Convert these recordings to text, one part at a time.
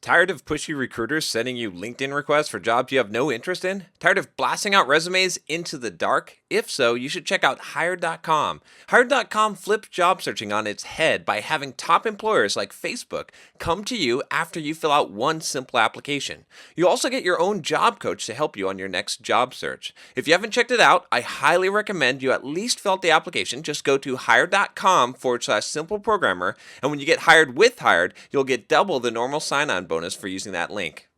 Tired of pushy recruiters sending you LinkedIn requests for jobs you have no interest in? Tired of blasting out resumes into the dark? If so, you should check out Hired.com. Hired.com flips job searching on its head by having top employers like Facebook come to you after you fill out one simple application. You also get your own job coach to help you on your next job search. If you haven't checked it out, I highly recommend you at least fill out the application. Just go to Hired.com/simple programmer, and when you get hired with Hired, you'll get double the normal sign-on bonus for using that link.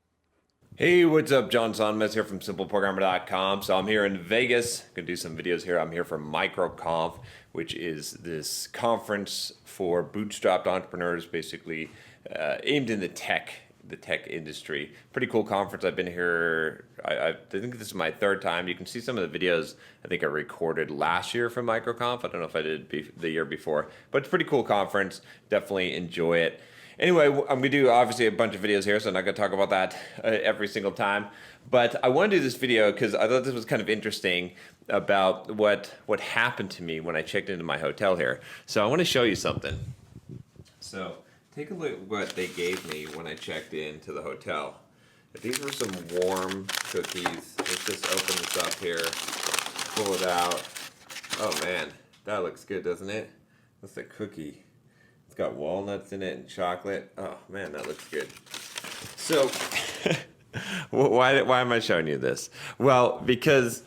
Hey, what's up? John Sonmez here from simpleprogrammer.com. So I'm here in Vegas. Gonna do some videos here. I'm here for MicroConf, which is this conference for bootstrapped entrepreneurs, basically aimed in the tech industry. Pretty cool conference. I've been here, I think this is my third time. You can see some of the videos I think I recorded last year from MicroConf. I don't know if I did the year before, but it's a pretty cool conference. Definitely enjoy it. Anyway, I'm going to do obviously a bunch of videos here, so I'm not going to talk about that every single time. But I want to do this video because I thought this was kind of interesting about what happened to me when I checked into my hotel here. So I want to show you something. So take a look at what they gave me when I checked into the hotel. These were some warm cookies. Let's just open this up here, pull it out. Oh man, that looks good, doesn't it? That's a cookie. It's got walnuts in it and chocolate. Oh man, that looks good. So why am I showing you this? Well, because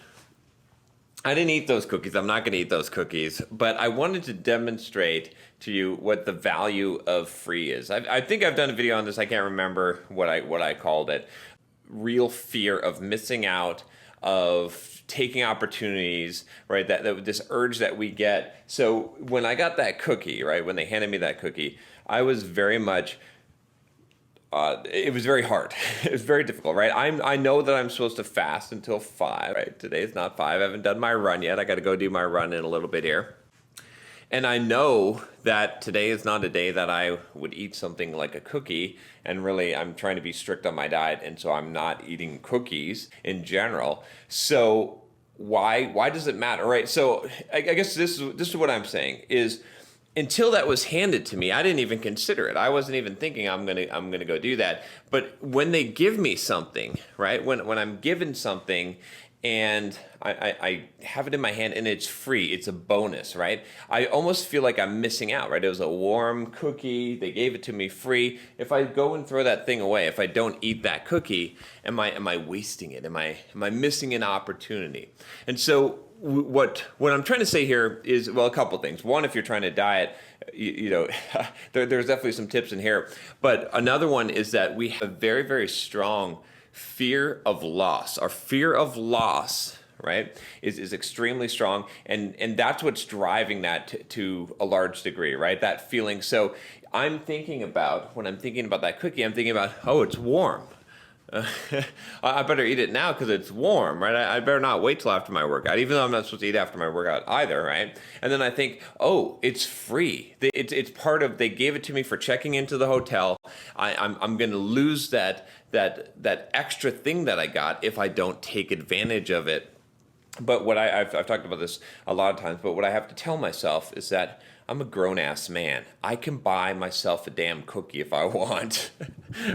I didn't eat those cookies. I'm not going to eat those cookies, but I wanted to demonstrate to you what the value of free is. I think I've done a video on this. I can't remember what I called it. Real fear of missing out, of taking opportunities, right? That this urge that we get. So when I got that cookie, right, when they handed me that cookie, I was very much. It was very hard. It was very difficult, right? I know that I'm supposed to fast until 5, right? Today is not 5. I haven't done my run yet. I got to go do my run in a little bit here. And I know that today is not a day that I would eat something like a cookie. And really, I'm trying to be strict on my diet, and so I'm not eating cookies in general. So why does it matter, right? So I guess this is what I'm saying is, until that was handed to me, I didn't even consider it. I wasn't even thinking I'm gonna go do that. But when they give me something, right? When I'm given something and I have it in my hand and it's free, it's a bonus, right? I almost feel like I'm missing out, right? It was a warm cookie. They gave it to me free. If I go and throw that thing away, if I don't eat that cookie, am I wasting it? Am I missing an opportunity? And so what I'm trying to say here is, well, a couple things. One, if you're trying to diet, you know, there's definitely some tips in here. But another one is that we have a very, very strong fear of loss. Our fear of loss, right, is extremely strong. And that's what's driving that to a large degree, right? That feeling. So when I'm thinking about that cookie, I'm thinking about, oh, it's warm. I better eat it now because it's warm, right? I better not wait till after my workout, even though I'm not supposed to eat after my workout either, right? And then I think, oh, it's free. It's part of. They gave it to me for checking into the hotel. I'm going to lose that extra thing that I got if I don't take advantage of it. But what I've talked about this a lot of times. But what I have to tell myself is that I'm a grown-ass man. I can buy myself a damn cookie if I want,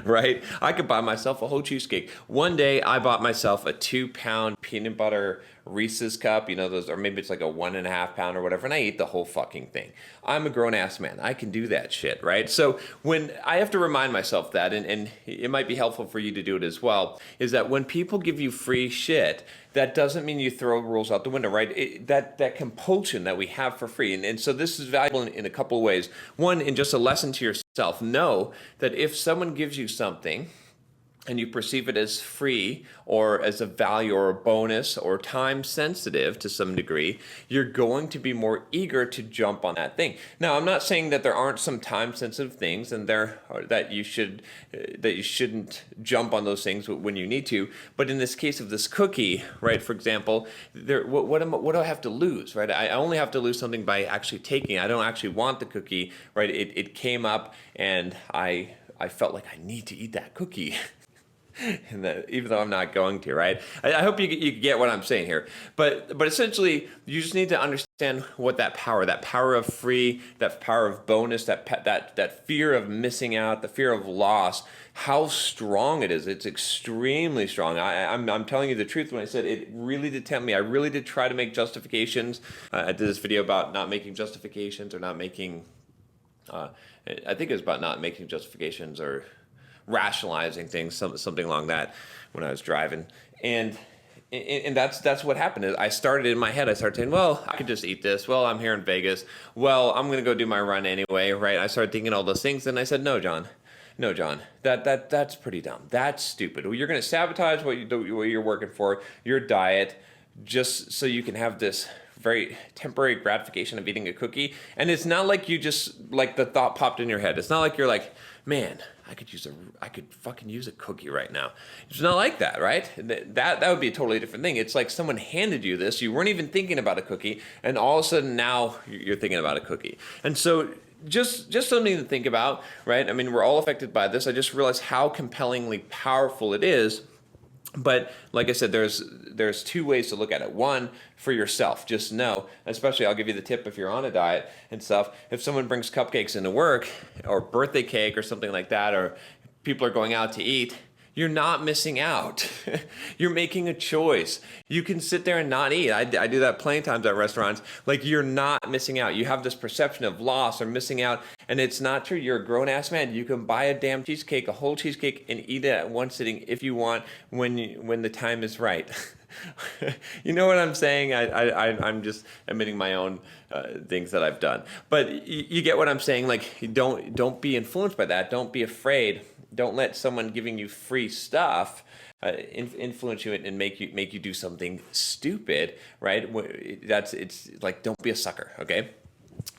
right? I could buy myself a whole cheesecake. One day, I bought myself a 2-pound peanut butter Reese's cup, you know, those, or maybe it's like a 1.5 pound or whatever, and I ate the whole fucking thing. I'm a grown-ass man. I can do that shit, right? So when I have to remind myself that, and it might be helpful for you to do it as well, is that when people give you free shit, that doesn't mean you throw rules out the window, right? That compulsion that we have for free. And so this is valuable in a couple of ways. One, in just a lesson to yourself, know that if someone gives you something and you perceive it as free or as a value or a bonus or time sensitive to some degree, you're going to be more eager to jump on that thing. Now, I'm not saying that there aren't some time sensitive things and that you shouldn't jump on those things when you need to. But in this case of this cookie, right, for example, what do I have to lose, right? I only have to lose something by actually taking it. I don't actually want the cookie, right? It came up and I felt like I need to eat that cookie. And that, even though I'm not going to, right? I hope you get what I'm saying here. But essentially, you just need to understand understand what that power of free, that power of bonus, that fear of missing out, the fear of loss, how strong it is. It's extremely strong. I'm telling you the truth when I said it really did tempt me. I really did try to make justifications. I did this video about not making justifications or not making, I think it was about not making justifications or rationalizing things, something along that when I was driving. And that's what happened. Is I started in my head. I started saying, well, I could just eat this. Well, I'm here in Vegas. Well, I'm gonna go do my run anyway, right? I started thinking all those things, and I said, no, John, that's pretty dumb. That's stupid. Well, you're gonna sabotage what you're working for, your diet, just so you can have this very temporary gratification of eating a cookie. And it's not like you just, like, the thought popped in your head. It's not like you're like, man, I could fucking use a cookie right now. It's not like that, right? That would be a totally different thing. It's like someone handed you this, you weren't even thinking about a cookie, and all of a sudden now you're thinking about a cookie. And so just something to think about, right? I mean, we're all affected by this. I just realized how compellingly powerful it is. But like I said, there's two ways to look at it. One, for yourself, just know, especially I'll give you the tip if you're on a diet and stuff, if someone brings cupcakes into work or birthday cake or something like that, or people are going out to eat, you're not missing out. You're making a choice. You can sit there and not eat. I do that plenty of times at restaurants. Like, you're not missing out. You have this perception of loss or missing out, and it's not true. You're a grown-ass man. You can buy a damn cheesecake, a whole cheesecake, and eat it at one sitting if you want when the time is right. You know what I'm saying? I'm just admitting my own things that I've done. But you get what I'm saying? Like, don't be influenced by that. Don't be afraid. Don't let someone giving you free stuff influence you and make you do something stupid, right? It's like, don't be a sucker, okay?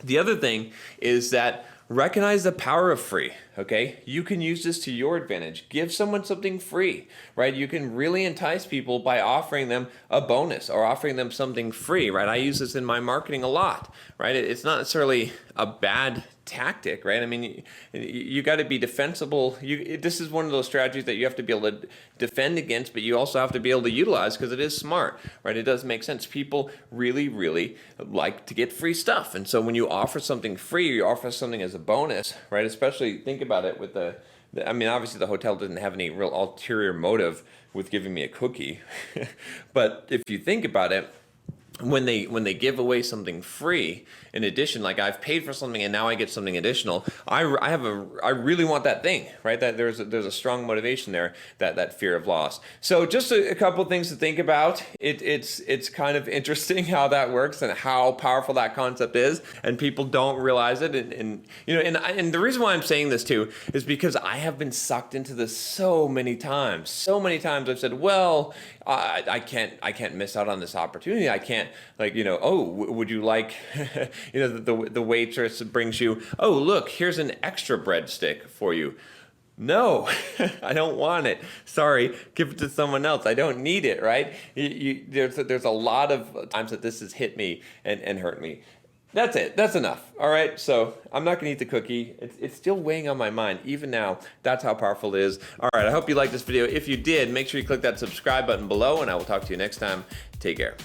The other thing is that recognize the power of free, okay? You can use this to your advantage. Give someone something free, right? You can really entice people by offering them a bonus or offering them something free, right? I use this in my marketing a lot, right? It's not necessarily a bad tactic, right? I mean, you got to be defensible. This is one of those strategies that you have to be able to defend against, but you also have to be able to utilize because it is smart, right? It does make sense. People really, really like to get free stuff. And so when you offer something free, you offer something as a bonus, right? Especially think about it with I mean, obviously the hotel doesn't have any real ulterior motive with giving me a cookie. But if you think about it, when they give away something free, in addition, like I've paid for something and now I get something additional, I really want that thing, right? That there's a strong motivation there, that fear of loss. So just a couple things to think about. It's kind of interesting how that works and how powerful that concept is, and people don't realize it. And the reason why I'm saying this too is because I have been sucked into this so many times. So many times I've said, well, I can't miss out on this opportunity. I can't, like, would you like, the waitress brings you, oh, look, here's an extra breadstick for you. No, I don't want it. Sorry, give it to someone else. I don't need it, right? There's a lot of times that this has hit me and hurt me. That's it. That's enough. All right. So I'm not going to eat the cookie. It's still weighing on my mind. Even now, that's how powerful it is. All right. I hope you liked this video. If you did, make sure you click that subscribe button below, and I will talk to you next time. Take care.